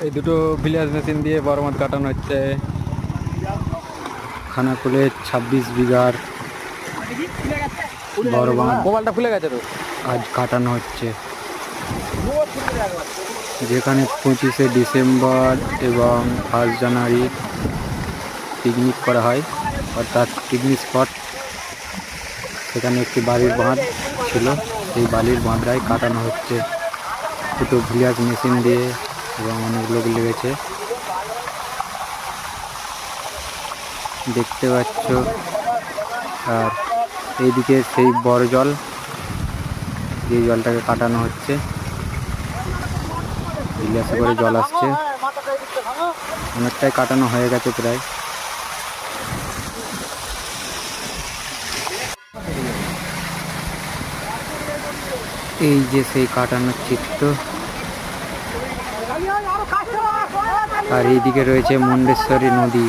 এই দুটো ভিলিয়াজ মেশিন দিয়ে বড় মাছ কাটানো হচ্ছে। খানাকুলে 26 বিঘার বড় মাছ মোবাইলটা খুলে গেছে তো আজ কাটানো হচ্ছে, যেখানে 25শে ডিসেম্বর এবং 1 জানুয়ারি পিকনিক করা হয়, অর্থাৎ পিকনিক স্পট। সেখানে একটি বালির বাঁধ ছিল, সেই বালির বাঁধটাই কাটানো হচ্ছে দুটো ভিলিয়াজ মেশিন দিয়ে এবং অনেক লোক লেগেছে দেখতে পাচ্ছ। আর এইদিকে সেই বড় জল, যে জলটাকে কাটানো হচ্ছে, ভিলিয়াসে করে জল আসছে, অনেকটাই কাটানো হয়ে গেছে প্রায়। এই যে সেই কাটানোর চিত্র। আর এইদিকে রয়েছে মুন্ডেশ্বরী নদী।